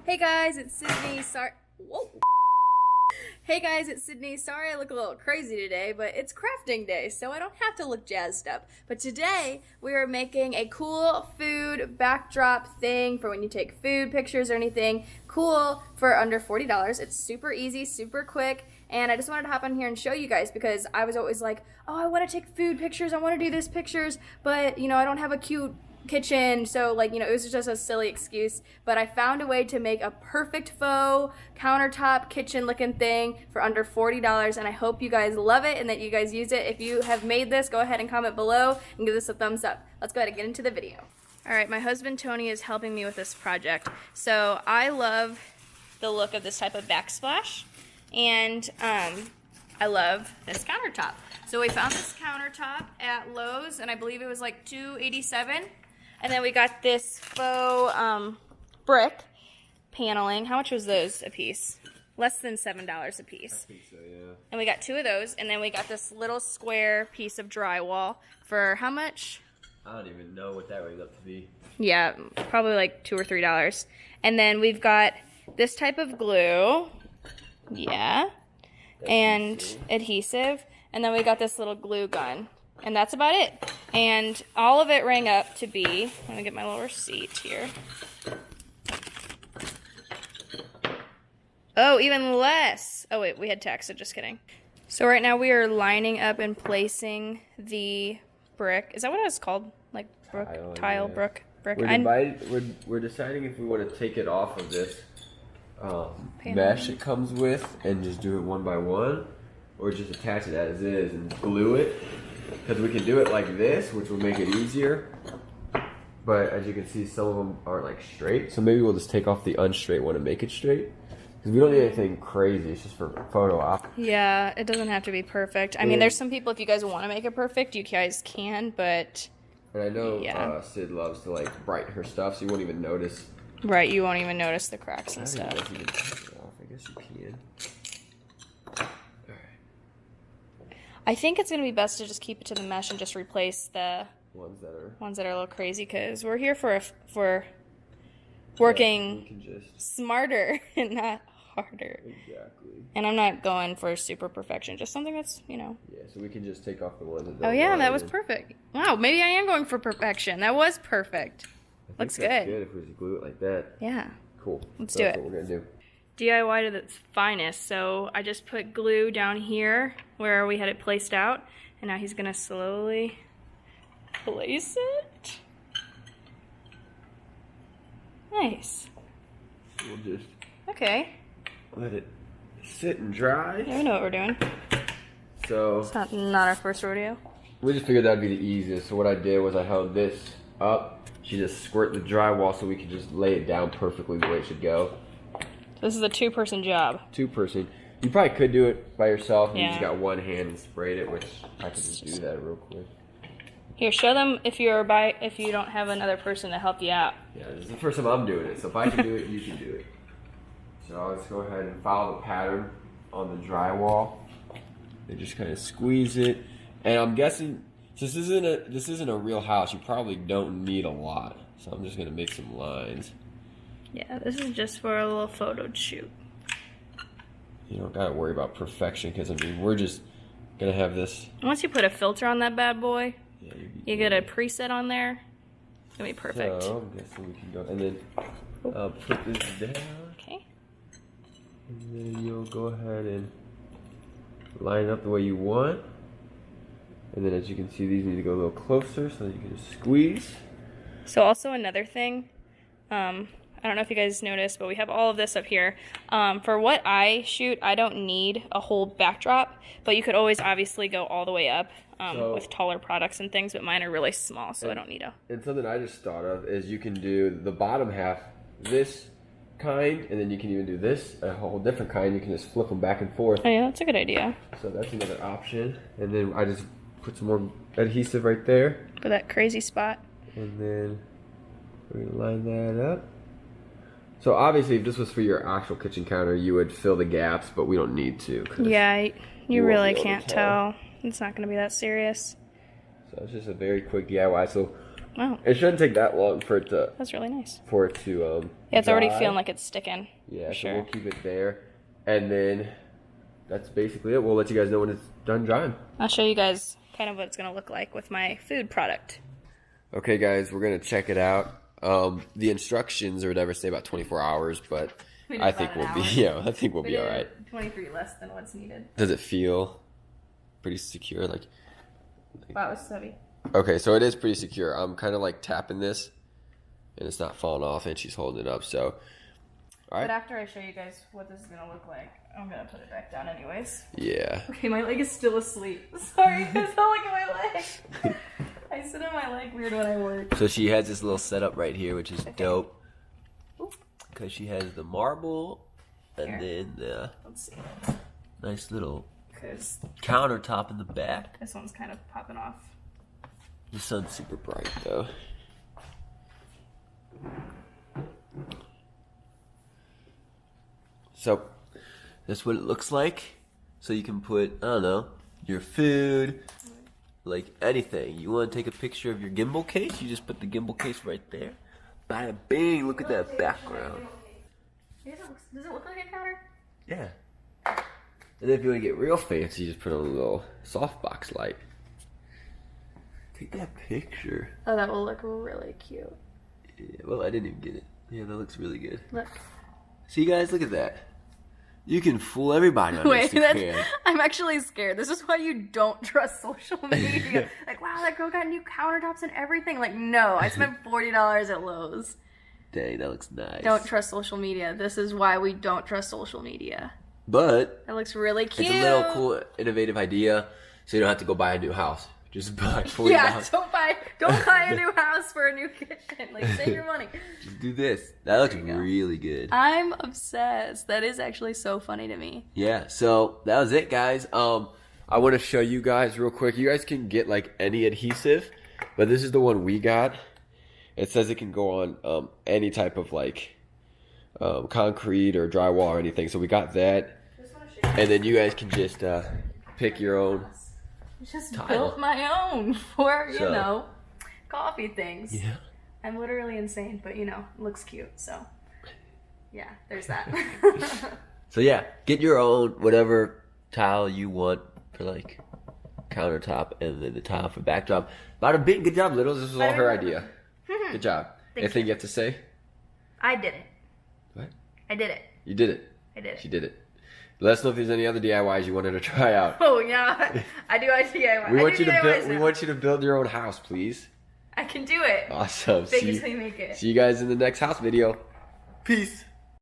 Hey guys, it's Sydney. Sorry. Whoa. Hey guys, it's Sydney. Sorry I look a little crazy today, but it's crafting day, so I don't have to look jazzed up. But today, we are making a cool food backdrop thing for when you take food pictures or anything. Cool for under $40. It's super easy, super quick, and I just wanted to hop on here and show you guys because I was always like, oh, I want to take food pictures, I want to do this pictures, but, you know, I don't have a cute kitchen, so like, you know, it was just a silly excuse, but I found a way to make a perfect faux countertop kitchen looking thing for under $40, and I hope you guys love it and that you guys use it. If you have made this, go ahead and comment below and give this a thumbs up. Let's go ahead and get into the video. Alright, my husband Tony is helping me with this project. So I love the look of this type of backsplash, and I love this countertop. So we found this countertop at Lowe's, and I believe it was like $287. And then we got this faux brick paneling. How much was those a piece? Less than $7 a piece. I think so, yeah. And we got two of those. And then we got this little square piece of drywall for how much? I don't even know what that weighs up to be. Yeah, probably like $2 or $3. And then we've got this type of glue. Yeah. And adhesive. And then we got this little glue gun. And that's about it. And all of it rang up to be, I'm going to get my little receipt here. Oh, even less. Oh wait, we had tax, so just kidding. So right now we are lining up and placing the brick. Is that what it's called? Like tile, brick. We're deciding if we want to take it off of this mesh it comes with and just do it one by one, or just attach it as is and glue it. Because we can do it like this, which will make it easier. But as you can see, some of them aren't like straight. So maybe we'll just take off the unstraight one and make it straight. Because we don't need anything crazy. It's just for photo op. Yeah, it doesn't have to be perfect. I mean, there's some people, if you guys want to make it perfect, you guys can, but... And I know Sid loves to like brighten her stuff, so you won't even notice. Right, you won't even notice the cracks and I stuff. think that's even take it off. I guess you can. I think it's going to be best to just keep it to the mesh and just replace the ones that are a little crazy, because we're here for working smarter and not harder. Exactly. And I'm not going for super perfection, just something that's, you know. Yeah, so we can just take off the ones that Oh yeah, that was perfect. Wow, maybe I am going for perfection. That was perfect. Looks good. Good if we just glue it like that. Yeah. Cool. Let's do it. That's what we're going to do. DIY to the finest. So I just put glue down here where we had it placed out, and now he's gonna slowly place it. Nice. We'll just let it sit and dry. Yeah, we know what we're doing. So it's not our first rodeo. We just figured that'd be the easiest. So what I did was I held this up. She just squirt the drywall so we could just lay it down perfectly the way it should go. This is a two-person job. Two-person. You probably could do it by yourself and you just got one hand and sprayed it, which I could just do that real quick. Here, show them if you don't have another person to help you out. Yeah, this is the first time I'm doing it, so if I can do it, you can do it. So let's go ahead and follow the pattern on the drywall. And just kind of squeeze it. And I'm guessing, since this isn't a real house, you probably don't need a lot. So I'm just gonna make some lines. Yeah, this is just for a little photo shoot. You don't gotta worry about perfection, because I mean, we're just gonna have this. Once you put a filter on that bad boy, yeah, you get a preset on there, it's gonna be perfect. So I'm guessing we can go, and then put this down. Okay. And then you'll go ahead and line it up the way you want. And then as you can see, these need to go a little closer so that you can just squeeze. So also another thing, I don't know if you guys noticed, but we have all of this up here. For what I shoot, I don't need a whole backdrop, but you could always obviously go all the way up with taller products and things, but mine are really small, so I don't need a... And something I just thought of is you can do the bottom half, this kind, and then you can even do this, a whole different kind. You can just flip them back and forth. Oh yeah, that's a good idea. So that's another option. And then I just put some more adhesive right there. For that crazy spot. And then we're going to line that up. So obviously, if this was for your actual kitchen counter, you would fill the gaps, but we don't need to. Yeah, you really can't tell. It's not going to be that serious. So it's just a very quick DIY. So Wow. It shouldn't take that long for it to. That's really nice. For it to Yeah, it's dry. already feeling like it's sticking. Yeah, so sure. we'll keep it there, and then that's basically it. We'll let you guys know when it's done drying. I'll show you guys kind of what it's gonna look like with my food product. Okay, guys, we're gonna check it out. The instructions or whatever say about 24 hours, but I think we'll be I think we'll be all right. 23 less than what's needed. Does it feel pretty secure? Wow, it's heavy. Okay, so it is pretty secure. I'm kind of like tapping this, and it's not falling off, and she's holding it up. So, all right. But after I show you guys what this is gonna look like, I'm gonna put it back down anyways. Yeah. Okay, my leg is still asleep. Sorry, guys, don't look at my leg. I sit on my leg weird when I work. So she has this little setup right here, which is dope. Because she has the marble, and then the let's see, nice little because countertop in the back. This one's kind of popping off. The sun's super bright though. So that's what it looks like. So you can put, I don't know, your food, like anything. You want to take a picture of your gimbal case? You just put the gimbal case right there. Bada bing, look at that background. Does it look like a counter? Yeah. And then if you want to get real fancy, you just put on a little softbox light. Take that picture. Oh, that will look really cute. Yeah, well, I didn't even get it. Yeah, that looks really good. Look. See, guys, look at that. You can fool everybody on Instagram. I'm actually scared. This is why you don't trust social media. Like, wow, that girl got new countertops and everything. Like, no, I spent $40 at Lowe's. Dang, that looks nice. Don't trust social media. This is why we don't trust social media. But it looks really cute. It's a little cool, innovative idea, so you don't have to go buy a new house. Just buy $40. Yeah, don't buy a new house for a new kitchen. Like, save your money. Just do this. That looks really good. I'm obsessed. That is actually so funny to me. Yeah, so that was it, guys. I want to show you guys real quick. You guys can get like any adhesive, but this is the one we got. It says it can go on any type of like concrete or drywall or anything. So we got that, and then you guys can just pick your own. I just built my own for, you know, coffee things. Yeah. I'm literally insane, but, you know, it looks cute. So, yeah, there's that. So, yeah, get your own whatever tile you want for, like, countertop and then the tile for backdrop. Bada bing, good job, Littles. This was all her idea. Good job. Anything you have to say? I did it. What? I did it. You did it. I did it. She did it. Let us know if there's any other DIYs you wanted to try out. Oh yeah, I do DIY. We want you to build your own house, please. I can do it. Awesome. Fake it till you make it. See you guys in the next house video. Peace.